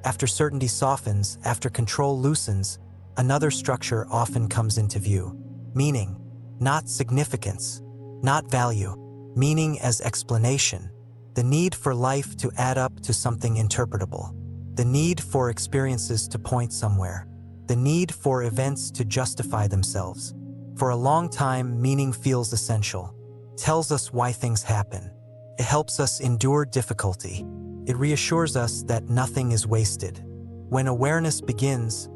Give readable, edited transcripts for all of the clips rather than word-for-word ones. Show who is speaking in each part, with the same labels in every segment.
Speaker 1: After certainty softens, after control loosens, another structure often comes into view. Meaning, not significance, not value. Meaning as explanation. The need for life to add up to something interpretable. The need for experiences to point somewhere. The need for events to justify themselves. For a long time, meaning feels essential. Tells us why things happen. It helps us endure difficulty. It reassures us that nothing is wasted. When awareness begins,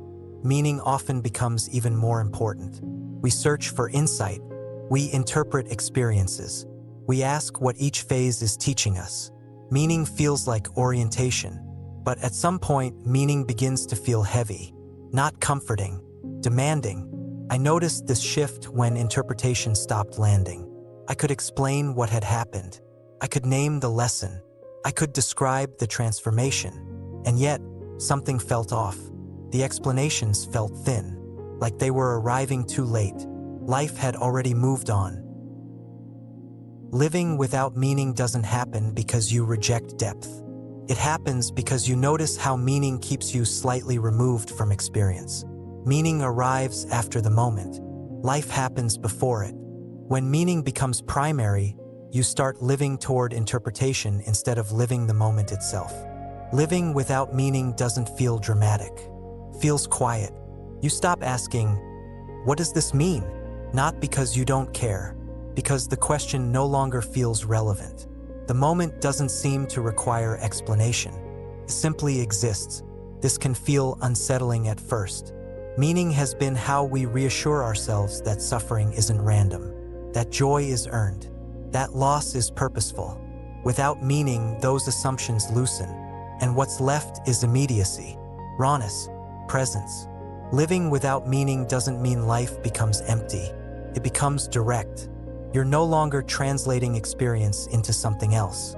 Speaker 1: meaning often becomes even more important. We search for insight. We interpret experiences. We ask what each phase is teaching us. Meaning feels like orientation. But at some point, meaning begins to feel heavy. Not comforting. Demanding. I noticed this shift when interpretation stopped landing. I could explain what had happened. I could name the lesson. I could describe the transformation. And yet, something felt off. The explanations felt thin, like they were arriving too late. Life had already moved on. Living without meaning doesn't happen because you reject depth. It happens because you notice how meaning keeps you slightly removed from experience. Meaning arrives after the moment. Life happens before it. When meaning becomes primary, you start living toward interpretation instead of living the moment itself. Living without meaning doesn't feel dramatic. Feels quiet. You stop asking, "What does this mean?" Not because you don't care, because the question no longer feels relevant. The moment doesn't seem to require explanation. It simply exists. This can feel unsettling at first. Meaning has been how we reassure ourselves that suffering isn't random, that joy is earned, that loss is purposeful. Without meaning, those assumptions loosen, and what's left is immediacy, rawness, presence. Living without meaning doesn't mean life becomes empty. It becomes direct. You're no longer translating experience into something else.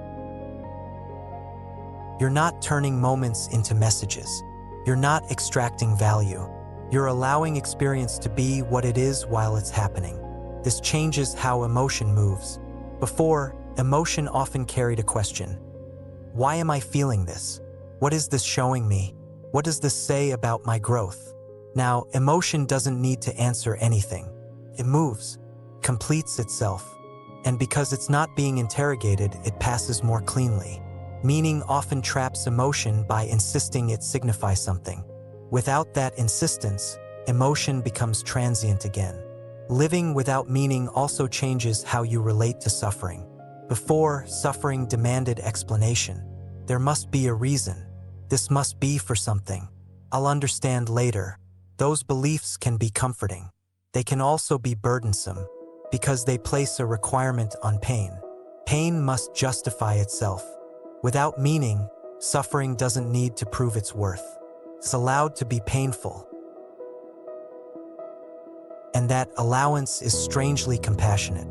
Speaker 1: You're not turning moments into messages. You're not extracting value. You're allowing experience to be what it is while it's happening. This changes how emotion moves. Before, emotion often carried a question. Why am I feeling this? What is this showing me? What does this say about my growth? Now, emotion doesn't need to answer anything. It moves, completes itself. And because it's not being interrogated, it passes more cleanly. Meaning often traps emotion by insisting it signify something. Without that insistence, emotion becomes transient again. Living without meaning also changes how you relate to suffering. Before, suffering demanded explanation. There must be a reason. This must be for something. I'll understand later. Those beliefs can be comforting. They can also be burdensome, because they place a requirement on pain. Pain must justify itself. Without meaning, suffering doesn't need to prove its worth. It's allowed to be painful. And that allowance is strangely compassionate.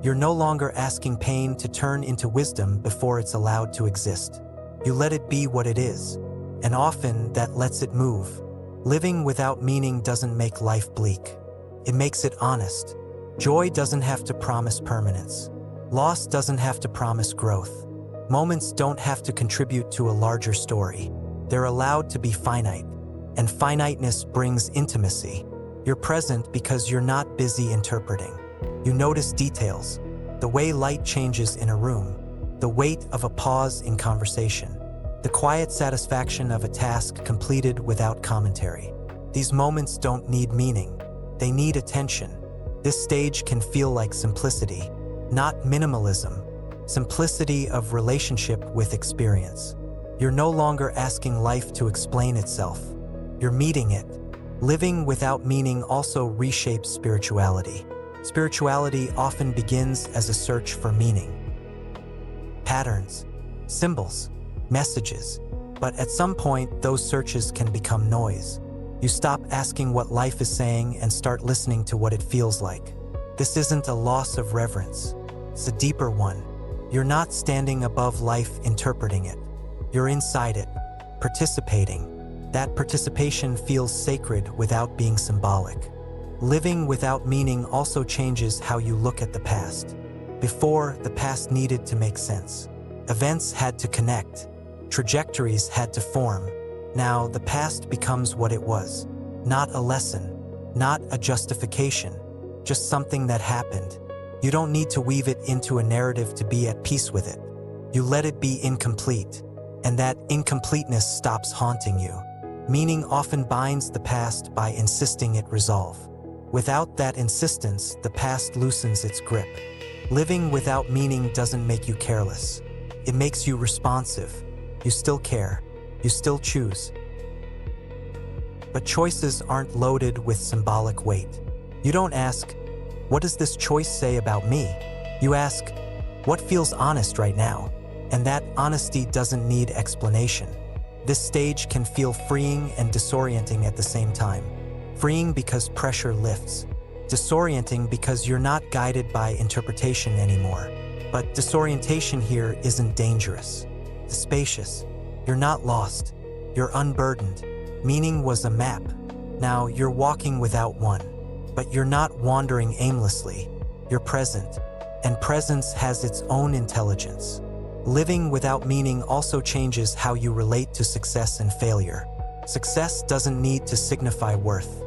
Speaker 1: You're no longer asking pain to turn into wisdom before it's allowed to exist. You let it be what it is, and often that lets it move. Living without meaning doesn't make life bleak. It makes it honest. Joy doesn't have to promise permanence. Loss doesn't have to promise growth. Moments don't have to contribute to a larger story. They're allowed to be finite, and finiteness brings intimacy. You're present because you're not busy interpreting. You notice details, the way light changes in a room, the weight of a pause in conversation, the quiet satisfaction of a task completed without commentary. These moments don't need meaning. They need attention. This stage can feel like simplicity, not minimalism, simplicity of relationship with experience. You're no longer asking life to explain itself. You're meeting it. Living without meaning also reshapes spirituality. Spirituality often begins as a search for meaning. Patterns, symbols, messages. But at some point, those searches can become noise. You stop asking what life is saying and start listening to what it feels like. This isn't a loss of reverence. It's a deeper one. You're not standing above life interpreting it. You're inside it, participating. That participation feels sacred without being symbolic. Living without meaning also changes how you look at the past. Before, the past needed to make sense. Events had to connect. Trajectories had to form. Now, the past becomes what it was. Not a lesson, not a justification, just something that happened. You don't need to weave it into a narrative to be at peace with it. You let it be incomplete, and that incompleteness stops haunting you. Meaning often binds the past by insisting it resolve. Without that insistence, the past loosens its grip. Living without meaning doesn't make you careless. It makes you responsive. You still care. You still choose. But choices aren't loaded with symbolic weight. You don't ask, what does this choice say about me? You ask, what feels honest right now? And that honesty doesn't need explanation. This stage can feel freeing and disorienting at the same time. Freeing because pressure lifts. Disorienting because you're not guided by interpretation anymore. But disorientation here isn't dangerous. It's spacious. You're not lost. You're unburdened. Meaning was a map. Now you're walking without one. But you're not wandering aimlessly. You're present. And presence has its own intelligence. Living without meaning also changes how you relate to success and failure. Success doesn't need to signify worth.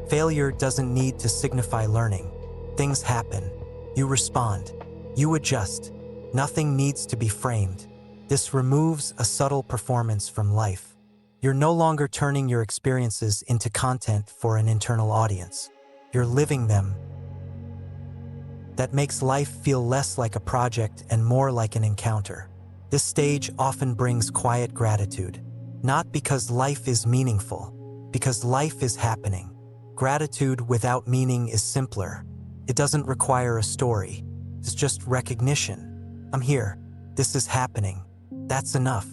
Speaker 1: Failure doesn't need to signify learning. Things happen. You respond. You adjust. Nothing needs to be framed. This removes a subtle performance from life. You're no longer turning your experiences into content for an internal audience. You're living them. That makes life feel less like a project and more like an encounter. This stage often brings quiet gratitude. Not because life is meaningful, because life is happening. Gratitude without meaning is simpler. It doesn't require a story. It's just recognition. I'm here. This is happening. That's enough.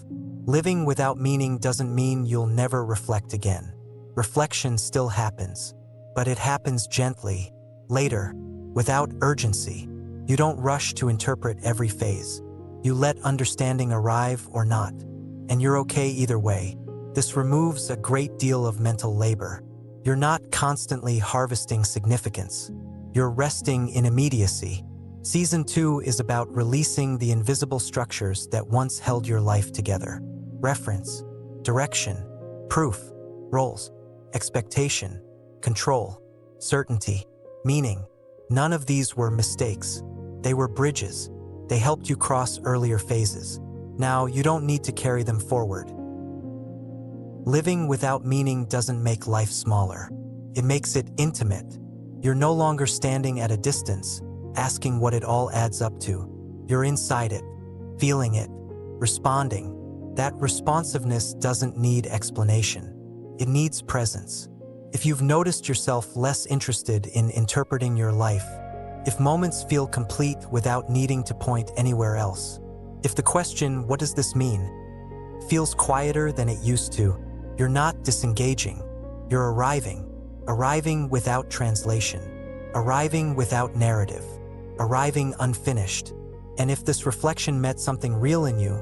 Speaker 1: Living without meaning doesn't mean you'll never reflect again. Reflection still happens, but it happens gently, later, without urgency. You don't rush to interpret every phase. You let understanding arrive or not, and you're okay either way. This removes a great deal of mental labor. You're not constantly harvesting significance. You're resting in immediacy. Season 2 is about releasing the invisible structures that once held your life together. Reference, direction, proof, roles, expectation, control, certainty, meaning. None of these were mistakes. They were bridges. They helped you cross earlier phases. Now you don't need to carry them forward. Living without meaning doesn't make life smaller. It makes it intimate. You're no longer standing at a distance, asking what it all adds up to. You're inside it, feeling it, responding. That responsiveness doesn't need explanation. It needs presence. If you've noticed yourself less interested in interpreting your life, if moments feel complete without needing to point anywhere else, if the question, what does this mean, feels quieter than it used to, you're not disengaging. You're arriving without translation, arriving without narrative, arriving unfinished. And if this reflection met something real in you,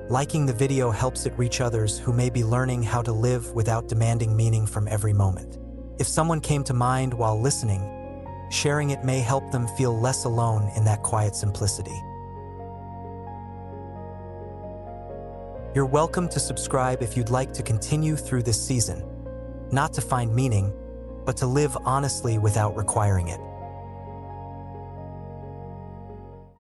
Speaker 1: liking the video helps it reach others who may be learning how to live without demanding meaning from every moment. If someone came to mind while listening, sharing it may help them feel less alone in that quiet simplicity. You're welcome to subscribe if you'd like to continue through this season, not to find meaning, but to live honestly without requiring it.